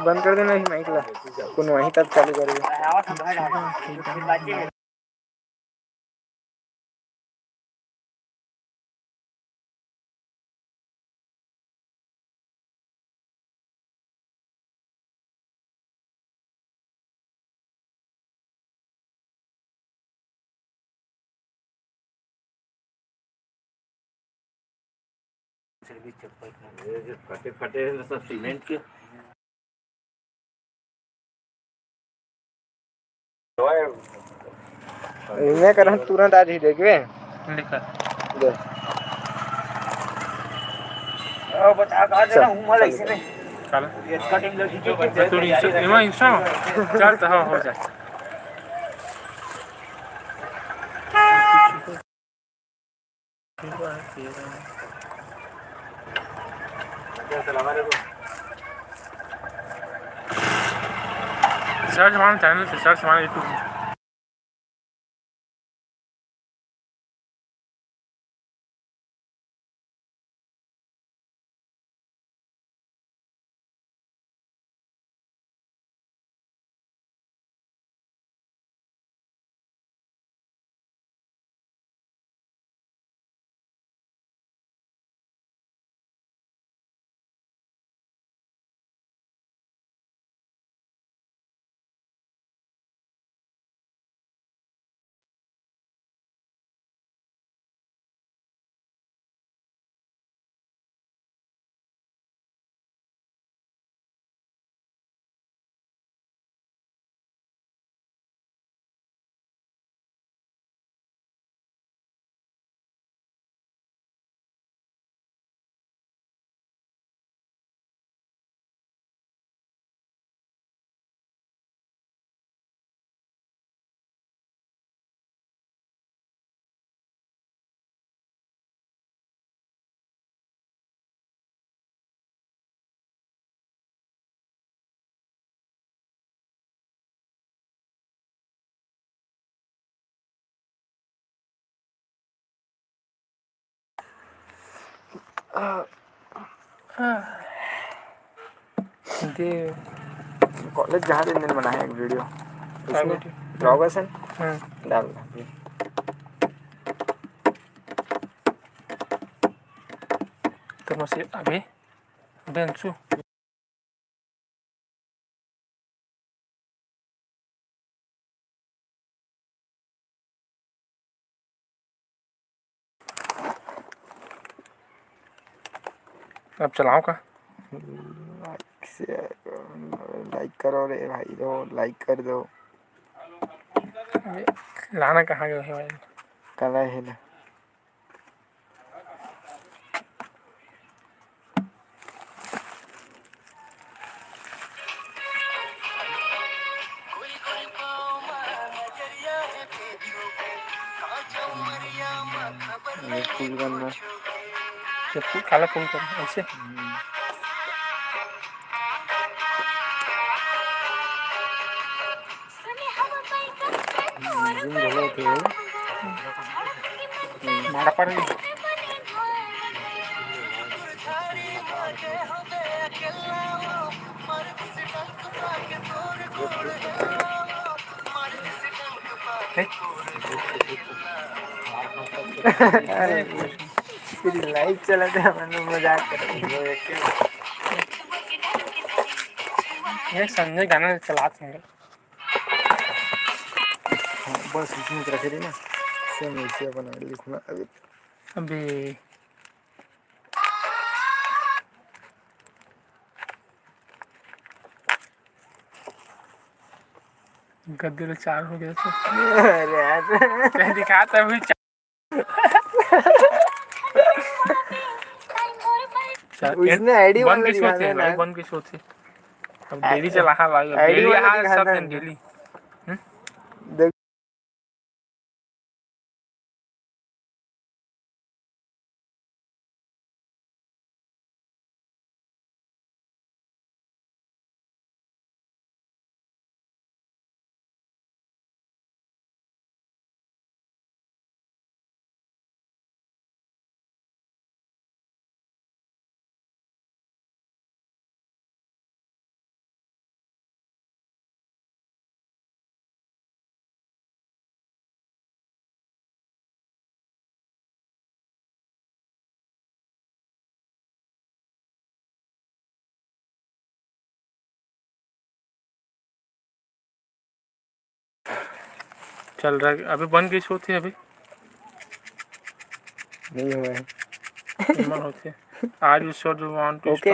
बंद कर देना माइक ला कौन वहीं तक चालू करेगा। फटे फटे सब सीमेंट के मैं कर तुरंत आज ही देखे लिखा दे बता कहा देना हूं मला इसने चल ये कटिंग लगी जो तू इंस्टा चल तो हो जा सर्च मान चैनल से सर्च मान यूट्यूब कॉलेज जहाँ दिन दिन बनाया एक वीडियो ब्लॉगर्स हैं डाल तो मुझे अभी बेंचू अब चलाओ का लाइक करो रे भाई दो लाइक कर दो लाना कहाँ गया है भाई कल है ना फूल करना काला फूल कर ऐसे मारा पड़ गई लाइव चला था मैंने मजाक कर ये संजय गाना चला संगे बस इसमें रखे थे ना सेम ऐसे बना लिखना अभी गद्दे तो 4 हो गया अरे यार क्या दिखाता है उसने आईडी वन वाला की शो थे भाई वन की शो थे अब डेली चला हा भाई डेली आ सब दिन डेली चल रहा है अभी बन गई होती है अभी नहीं हुआ है होती है आज you show do want to okay